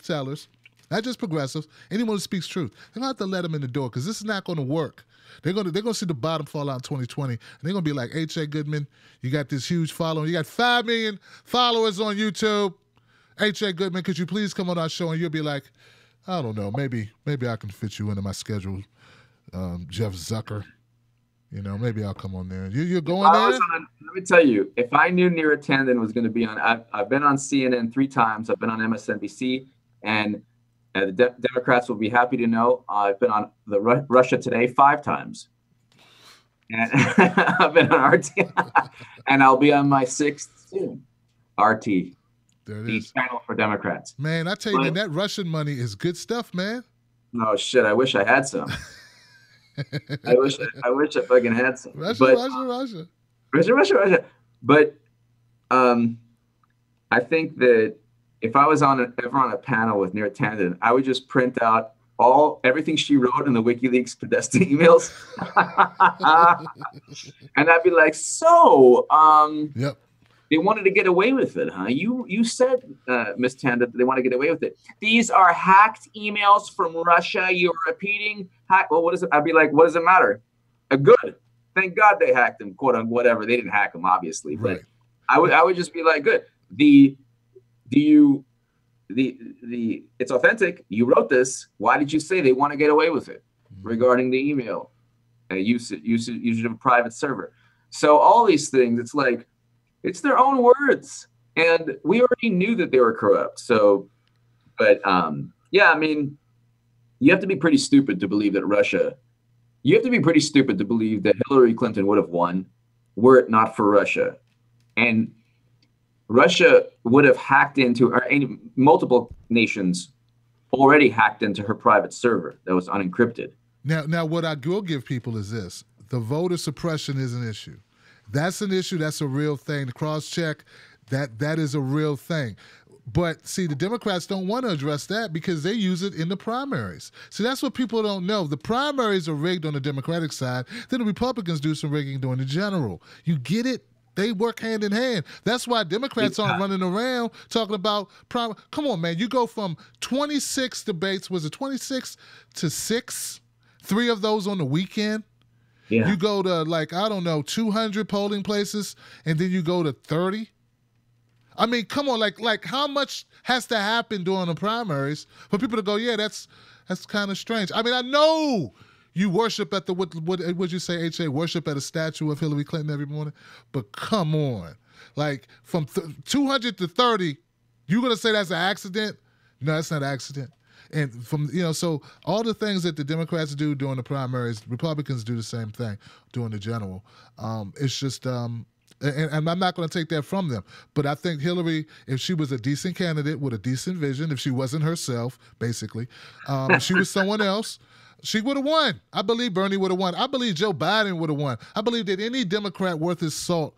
tellers, not just progressives, anyone who speaks truth. They're going to have to let them in the door because this is not going to work. They're going to see the bottom fall out in 2020, and they're going to be like, H.A. Goodman, you got this huge following. You got 5 million followers on YouTube. H.A. Goodman, could you please come on our show? And you'll be like, I don't know, maybe I can fit you into my schedule. Jeff Zucker, maybe I'll come on there. You're going there? Let me tell you, if I knew Neera Tanden was going to be on, I've been on CNN 3 times. I've been on MSNBC, and the Democrats will be happy to know I've been on the Russia Today 5 times. And I've been on RT, and I'll be on my 6th soon. RT. There it the is. channel for Democrats. Man, I tell you, that Russian money is good stuff, man. Oh shit! I wish I had some. I wish I fucking had some. Russia. But I think that if I was ever on a panel with Neera Tanden, I would just print out everything she wrote in the WikiLeaks Podesta emails, and I'd be like, so yep. They wanted to get away with it, huh? You said, Ms. Tanden, that they want to get away with it. These are hacked emails from Russia. You're repeating. Well, what is it? I'd be like, what does it matter? Good. Thank God they hacked them, quote unquote, whatever. They didn't hack them, obviously. Right. I would just be like, good. The it's authentic. You wrote this. Why did you say they want to get away with it regarding the email usage of a private server? So all these things, it's like, it's their own words, and we already knew that they were corrupt. So, but yeah, I mean, you have to be pretty stupid to believe that Russia. You have to be pretty stupid to believe that Hillary Clinton would have won were it not for Russia. And Russia would have hacked into, or multiple nations already hacked into her private server that was unencrypted. Now, what I will give people is this. The voter suppression is an issue. That's an issue. That's a real thing. The cross-check, that is a real thing. But, see, the Democrats don't want to address that because they use it in the primaries. See, that's what people don't know. The primaries are rigged on the Democratic side. Then the Republicans do some rigging during the general. You get it? They work hand in hand. That's why Democrats aren't running around talking about Come on, man. You go from 26 debates, was it 26 to 6? 3 of those on the weekend. Yeah. You go to, like, I don't know, 200 polling places, and then you go to 30. I mean, come on, like how much has to happen during the primaries for people to go, yeah, that's kind of strange. I mean, I know you worship at the, what would you say, H.A., worship at a statue of Hillary Clinton every morning? But come on. Like, from 200 to 30, you're going to say that's an accident? No, that's not an accident. And from, so all the things that the Democrats do during the primaries, Republicans do the same thing during the general. It's just, and I'm not going to take that from them. But I think Hillary, if she was a decent candidate with a decent vision, if she wasn't herself, basically, if she was someone else, she would have won. I believe Bernie would have won. I believe Joe Biden would have won. I believe that any Democrat worth his salt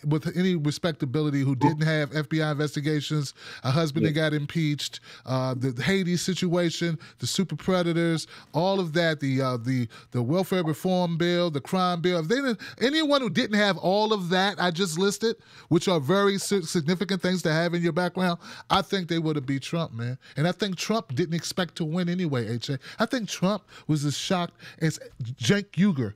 with any respectability who didn't have FBI investigations, a husband that got impeached, the Haiti situation, the super predators, all of that, the welfare reform bill, the crime bill. If they didn't, anyone who didn't have all of that I just listed, which are very significant things to have in your background, I think they would have beat Trump, man. And I think Trump didn't expect to win anyway, H.A. I think Trump was as shocked as Cenk Uygur.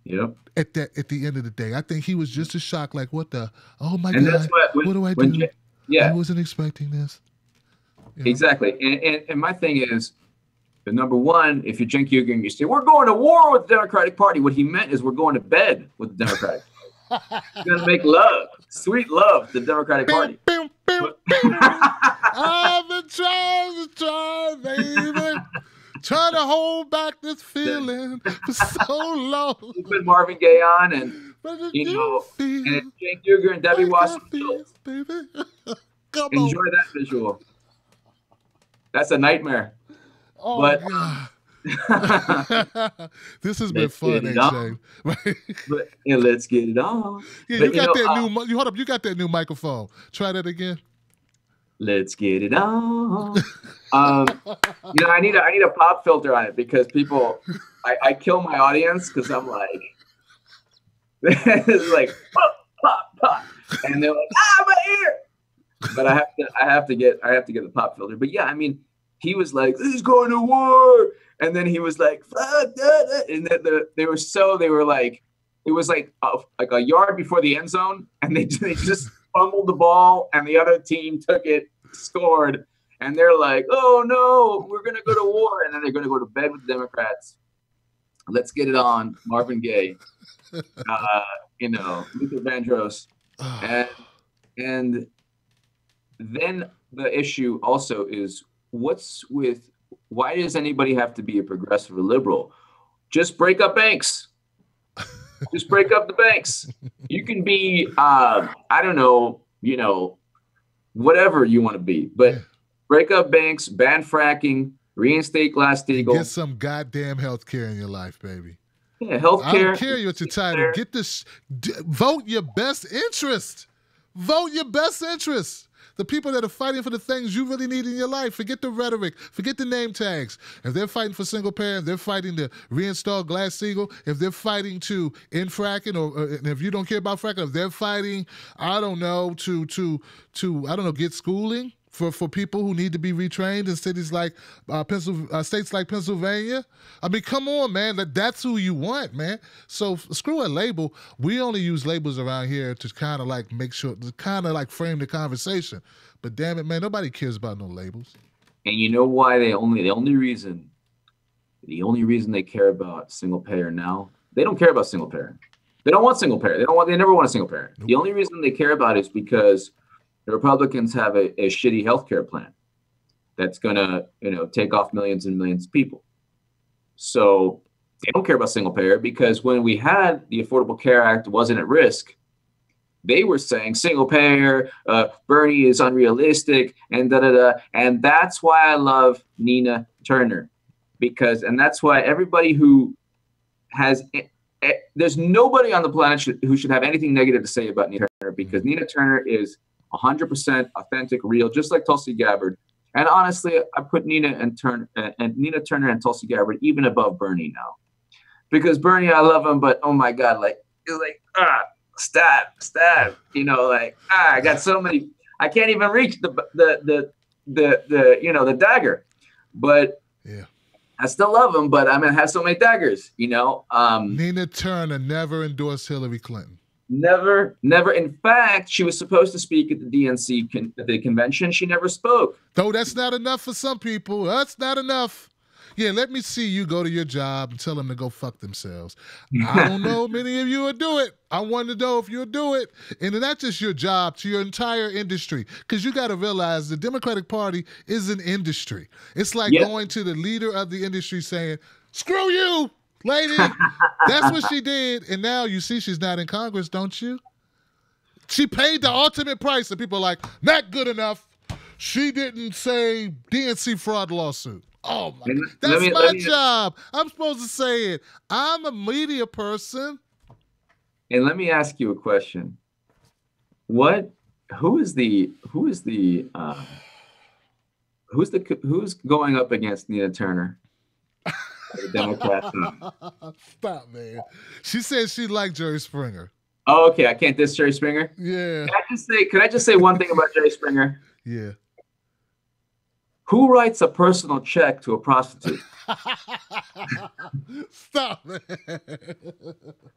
Yep. At the end of the day, I think he was just as shocked, like, what the, oh my God, what do I do? I wasn't expecting this. Exactly. And my thing is, the number one, if you're Cenk Uygur and you say, we're going to war with the Democratic Party, what he meant is we're going to bed with the Democratic Party. We're going to make love, sweet love to the Democratic Party. I've been trying, baby. Trying to hold back this feeling for so long. You put Marvin Gaye on, and and Cenk Uygur and Debbie Wasserman. Enjoy that visual. That's a nightmare. Oh, but this has been fun, AJ. But let's get it on. Yeah, you got that new. Hold up, you got that new microphone. Try that again. Let's get it on. I need a pop filter on it because people, I kill my audience because I'm like, it's like pop, and they're like, my ear. But I have to get the pop filter. But yeah, I mean, he was like, he's going to war, and then he was like, fuck that, and they were like, it was like a yard before the end zone, and they just fumbled the ball, and the other team took it, scored, and they're like, oh no, we're going to go to war, and then they're going to go to bed with the Democrats. Let's get it on, Marvin Gaye, Luther Vandross. And then the issue also is, why does anybody have to be a progressive or liberal? Just break up banks. Just break up the banks. You can be, I don't know, whatever you want to be, but break up banks, ban fracking, reinstate Glass-Steagall. Get some goddamn health care in your life, baby. Yeah, health care. I don't care what your title. Get this. Vote your best interest. Vote your best interest. The people that are fighting for the things you really need in your life. Forget the rhetoric. Forget the name tags. If they're fighting for single parent, if they're fighting to reinstall Glass-Steagall, if they're fighting to end fracking, or if you don't care about fracking, if they're fighting, I don't know, to get schooling for people who need to be retrained in cities like states like Pennsylvania. I mean, come on, man. That's who you want, man. So screw a label. We only use labels around here to kind of like make sure, to kind of like frame the conversation. But damn it, man, nobody cares about no labels. And you know why the only reason they care about single payer now, they don't care about single payer. They don't want single payer. They never want a single payer. Nope. The only reason they care about it is because the Republicans have a shitty healthcare plan that's gonna, take off millions and millions of people. So they don't care about single payer, because when we had the Affordable Care Act wasn't at risk, they were saying single payer, Bernie is unrealistic, and da-da-da. And that's why I love Nina Turner, and that's why everybody who has, there's nobody on the planet who should have anything negative to say about Nina Turner, because Nina Turner is 100% authentic, real, just like Tulsi Gabbard. And honestly, I put Nina Turner and Tulsi Gabbard even above Bernie now, because Bernie, I love him, but oh my God, stab, I got so many, I can't even reach the dagger, but yeah, I still love him, but I'm gonna have so many daggers, Nina Turner never endorsed Hillary Clinton. Never. In fact, she was supposed to speak at the DNC at the convention. She never spoke. Though that's not enough for some people. That's not enough. Yeah, let me see you go to your job and tell them to go fuck themselves. I don't know if many of you will do it. I want to know if you'll do it. And not just your job, to your entire industry. Because you got to realize the Democratic Party is an industry. It's like going to the leader of the industry saying, screw you, lady. That's what she did. And now you see she's not in Congress, don't you? She paid the ultimate price. And people are like, not good enough. She didn't say DNC fraud lawsuit. Oh, my God. That's my job. I'm supposed to say it. I'm a media person. And let me ask you a question. Who's going up against Nina Turner? Democrat. Stop, man. She said she liked Jerry Springer. Oh, okay. I can't diss Jerry Springer. Yeah. Can I just say one thing about Jerry Springer? Yeah. Who writes a personal check to a prostitute? Stop, man.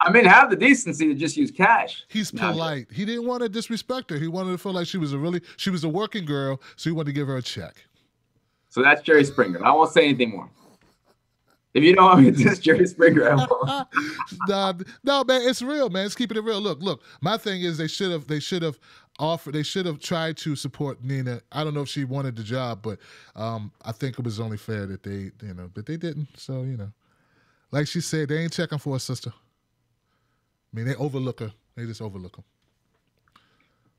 I mean, have the decency to just use cash. He's polite. He didn't want to disrespect her. He wanted to feel like she was a working girl, so he wanted to give her a check. So that's Jerry Springer. I won't say anything more. If you don't want me to diss Jerry Springer, I won't. No, man, it's real, man. It's keeping it real. Look. My thing is they should have tried to support Nina. I don't know if she wanted the job, but I think it was only fair that they, but they didn't. So, like she said, they ain't checking for a sister. I mean, they overlook her. They just overlook her.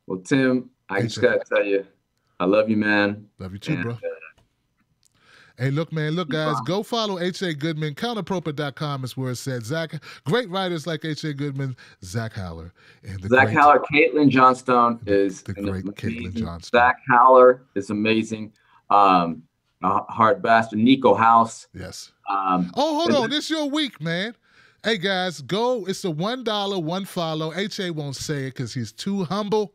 Well, Tim, I just got to tell you, I love you, man. Love you too, bro. Hey, look, guys, go follow H.A. Goodman. Counterproper.com is where it's at. Great writers like H.A. Goodman, Zach Haller. Haller, Caitlin Johnstone is the great Caitlin Johnstone. Zach Haller is amazing. Hard bastard. Nico House. Yes. Hold on. This your week, man. Hey, guys, go. It's a $1, one follow. H.A. won't say it because he's too humble.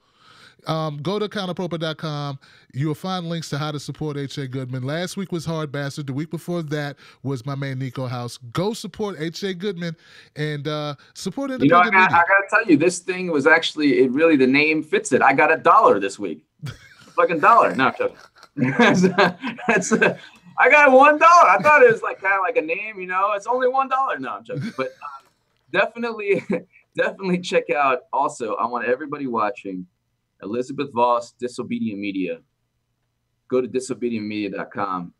Go to counterproper.com. You'll find links to how to support H.A. Goodman. Last week was Hard Bastard. The week before that was my man Nico House. Go support H.A. Goodman and support independent media. I got to tell you, this thing was actually, the name fits it. I got $1 this week. Fucking $1. No, I'm joking. I got $1. I thought it was kind of like a name, it's only $1. No, I'm joking. But definitely check out. Also, I want everybody watching Elizabeth Voss, Disobedient Media. Go to disobedientmedia.com